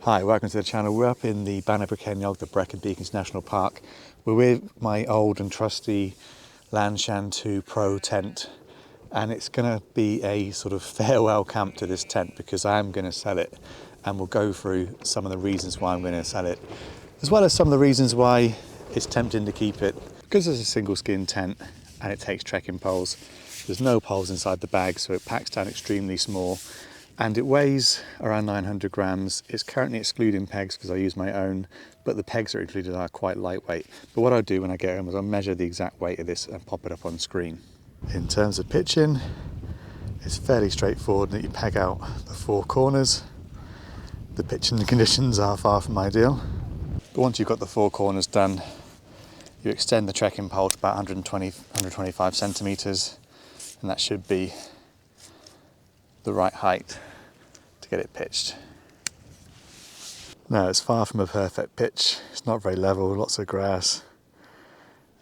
Hi, welcome to the channel. We're up in the Bannerbrakenyog, the Brecon Beacons National Park. We're with my old and trusty Lanshan 2 Pro tent, and it's going to be a sort of farewell camp to this tent because I am going to sell it, and we'll go through some of the reasons why I'm going to sell it, as well as some of the reasons why it's tempting to keep it. Because it's a single skin tent and it takes trekking poles, there's no poles inside the bag, so it packs down extremely small. And it weighs around 900 grams. It's currently excluding pegs because I use my own, but the pegs that are included are quite lightweight. But what I'll do when I get home is I'll measure the exact weight of this and pop it up on screen. In terms of pitching, it's fairly straightforward that you peg out the four corners. The pitching conditions are far from ideal. But once you've got the four corners done, you extend the trekking pole to about 125 centimetres, and that should be the right height to get it pitched. Now, it's far from a perfect pitch. It's not very level, lots of grass,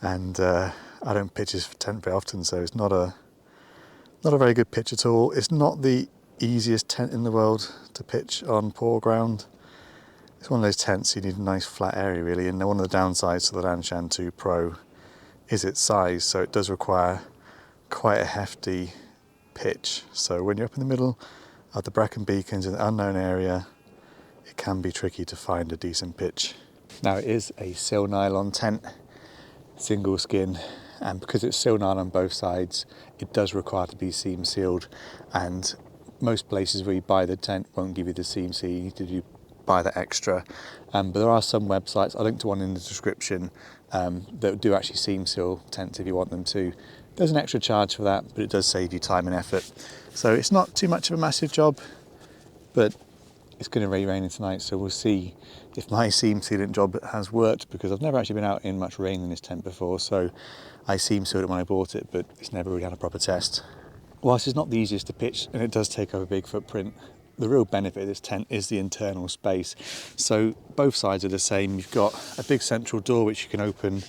and I don't pitch this tent very often, so it's not a very good pitch at all. It's not the easiest tent in the world to pitch on poor ground. It's one of those tents you need a nice flat area really, and one of the downsides to the Lanshan 2 Pro is its size, so it does require quite a hefty pitch. So when you're up in the middle of the Brecon Beacons in an unknown area, it can be tricky to find a decent pitch. Now, it is a sil nylon tent, single skin, and because it's sil nylon on both sides, it does require to be seam sealed, and most places where you buy the tent won't give you the seam seal. You need to buy that extra, but there are some websites, I'll link to one in the description, that do actually seam seal tents if you want them to. There's an extra charge for that, but it does save you time and effort. So it's not too much of a massive job, but it's going to be raining tonight, so we'll see if my seam sealant job has worked, because I've never actually been out in much rain in this tent before, so I seam sealed it when I bought it, but it's never really had a proper test. Whilst it's not the easiest to pitch, and it does take up a big footprint, the real benefit of this tent is the internal space. So both sides are the same. You've got a big central door which you can open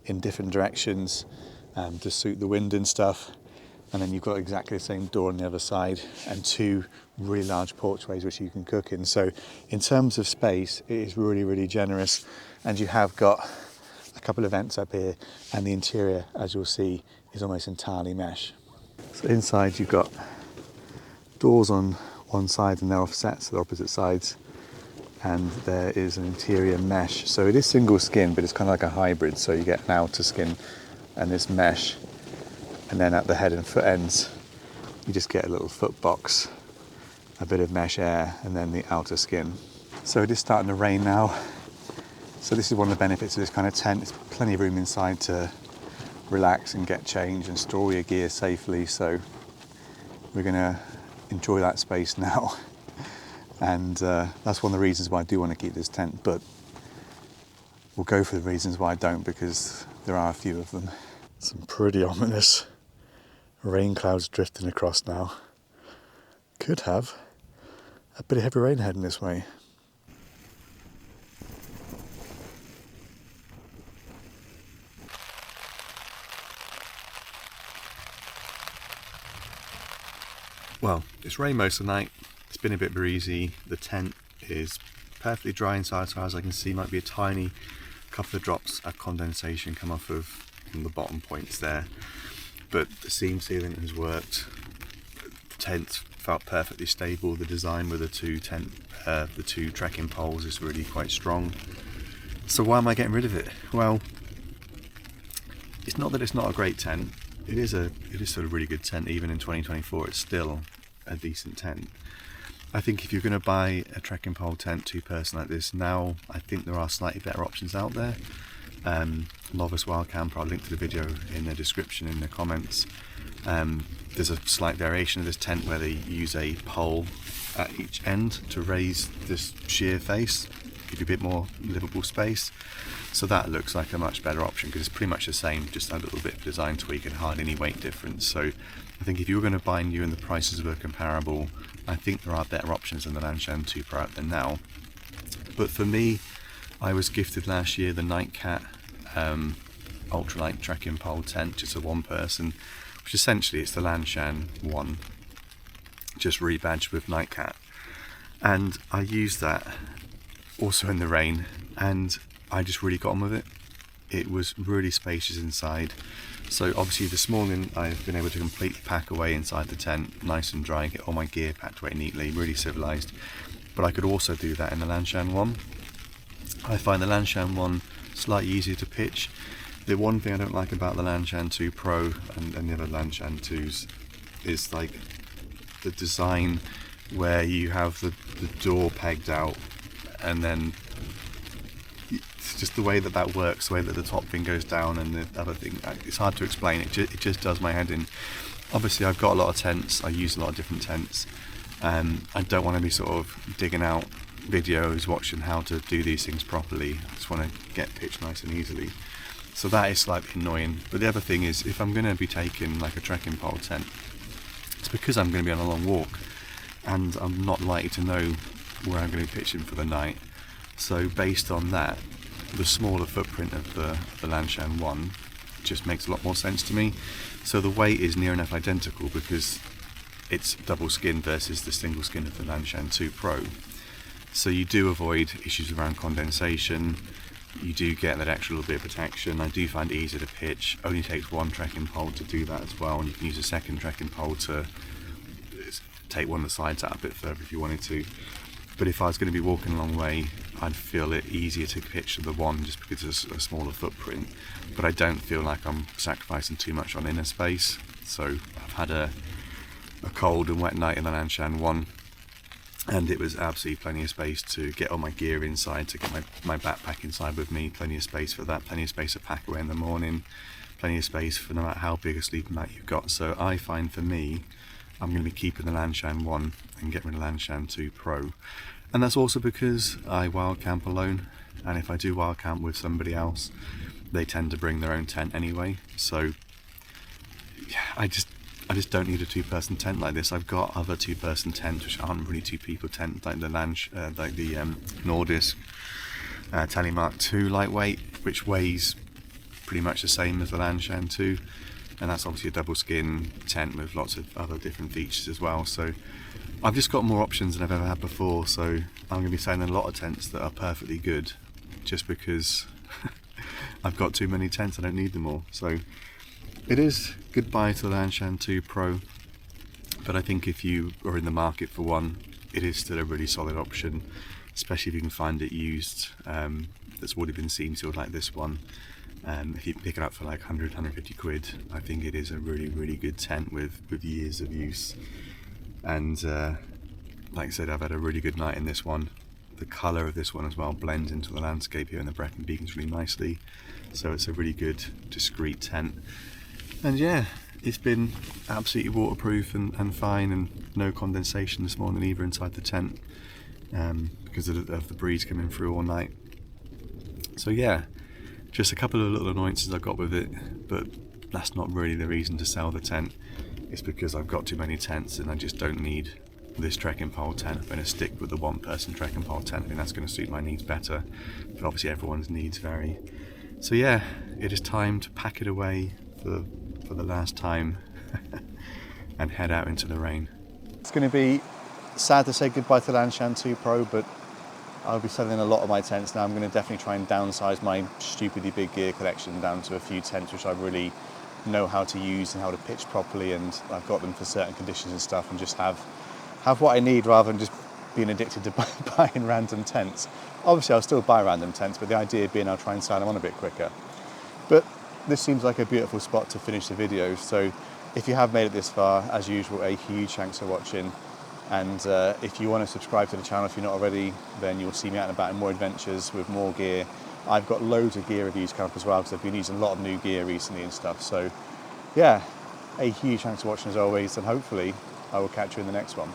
in different directions to suit the wind and stuff, and then you've got exactly the same door on the other side and two really large porchways which you can cook in. So in terms of space, it is really, really generous, and you have got a couple of vents up here, and the interior, as you'll see, is almost entirely mesh. So inside you've got doors on one side and they're offset, so they're opposite sides, and there is an interior mesh. So it is single skin, but it's kind of like a hybrid, so you get an outer skin and this mesh, and then at the head and foot ends you just get a little foot box, a bit of mesh air, and then the outer skin. So it is starting to rain now, so this is one of the benefits of this kind of tent. There's plenty of room inside to relax and get changed and store all your gear safely, so we're going to enjoy that space now. And that's one of the reasons why I do want to keep this tent, but we'll go for the reasons why I don't, because there are a few of them. Some pretty ominous rain clouds drifting across now. Could have a bit of heavy rain heading this way. Well, it's rained most of the night. It's been a bit breezy. The tent is perfectly dry inside, so as I can see, might be a tiny couple of drops of condensation come off of the bottom points there. But the seam sealant has worked. The tent felt perfectly stable. The design with the two trekking poles is really quite strong. So why am I getting rid of it? Well, it's not that it's not a great tent. It is sort of really good tent. Even in 2024, it's still a decent tent. I think if you're going to buy a trekking pole tent, two-person like this, now I think there are slightly better options out there. Novice Wild Camper, I'll link to the video in the description in the comments. There's a slight variation of this tent where they use a pole at each end to raise this sheer face, give you a bit more livable space. So that looks like a much better option because it's pretty much the same, just a little bit of design tweak and hardly any weight difference. So I think if you were going to buy new and the prices were comparable, I think there are better options than the Lanshan 2 Pro out there now. But for me, I was gifted last year the Nightcat ultralight trekking pole tent, just a one person, which essentially it's the Lanshan 1, just rebadged with Nightcat. And I used that also in the rain, and I just really got on with it. It was really spacious inside. So obviously this morning I've been able to completely pack away inside the tent, nice and dry, get all my gear packed away neatly, really civilised. But I could also do that in the Lanshan one. I find the Lanshan one slightly easier to pitch. The one thing I don't like about the Lanshan 2 Pro and the other Lanshan 2s is like the design where you have the door pegged out, and then it's just the way that works, the way that the top thing goes down and the other thing, it's hard to explain. It just does my head in. Obviously I've got a lot of tents, I use a lot of different tents, I don't want to be sort of digging out videos, watching how to do these things properly. I just want to get pitched nice and easily. So that is slightly annoying. But the other thing is, if I'm going to be taking like a trekking pole tent, it's because I'm going to be on a long walk and I'm not likely to know where I'm going to be pitching for the night. So based on that, the smaller footprint of the Lanshan 1 just makes a lot more sense to me. So the weight is near enough identical because it's double skin versus the single skin of the Lanshan 2 Pro. So you do avoid issues around condensation, you do get that extra little bit of protection. I do find it easier to pitch. Only takes one trekking pole to do that as well, and you can use a second trekking pole to take one of the sides out a bit further if you wanted to. But if I was going to be walking a long way, I'd feel it easier to pitch to the one just because it's a smaller footprint. But I don't feel like I'm sacrificing too much on inner space. So I've had a cold and wet night in the Lanshan 1, and it was absolutely plenty of space to get all my gear inside, to get my backpack inside with me, plenty of space for that, plenty of space to pack away in the morning, plenty of space for no matter how big a sleeping mat you've got. So I find for me, I'm going to be keeping the Lanshan 1 and getting rid of the Lanshan 2 Pro. And that's also because I wild camp alone, and if I do wild camp with somebody else, they tend to bring their own tent anyway. So yeah, I just don't need a two-person tent like this. I've got other two-person tents which aren't really two-people tents, like the Nordisk Telemark 2 lightweight, which weighs pretty much the same as the Lanshan 2, and that's obviously a double skin tent with lots of other different features as well. So I've just got more options than I've ever had before. So I'm going to be selling a lot of tents that are perfectly good, just because I've got too many tents. I don't need them all. So it is goodbye to the Lanshan 2 Pro, but I think if you are in the market for one, it is still a really solid option, especially if you can find it used, that's already been seam sealed like this one. If you pick it up for like 100, 150 quid, I think it is a really, really good tent with years of use. And like I said, I've had a really good night in this one. The colour of this one as well blends into the landscape here in the Brecon Beacons really nicely. So it's a really good, discreet tent. And yeah, it's been absolutely waterproof and fine, and no condensation this morning either inside the tent, because of the breeze coming through all night. So yeah, just a couple of little annoyances I've got with it, but that's not really the reason to sell the tent. It's because I've got too many tents and I just don't need this trekking pole tent. I'm going to stick with the one-person trekking pole tent. I think that's going to suit my needs better, but obviously everyone's needs vary. So yeah, it is time to pack it away for the last time and head out into the rain. It's going to be sad to say goodbye to the Lanshan 2 Pro, but I'll be selling a lot of my tents now. I'm going to definitely try and downsize my stupidly big gear collection down to a few tents which I really know how to use and how to pitch properly, and I've got them for certain conditions and stuff, and just have what I need rather than just being addicted to buying random tents. Obviously I'll still buy random tents, but the idea being I'll try and sign them on a bit quicker. But this seems like a beautiful spot to finish the video, so if you have made it this far, as usual, a huge thanks for watching. And if you want to subscribe to the channel if you're not already, then you'll see me out and about in more adventures with more gear. I've got loads of gear reviews coming up as well, because I've been using a lot of new gear recently and stuff. So yeah, a huge thanks for watching as always, and hopefully I will catch you in the next one.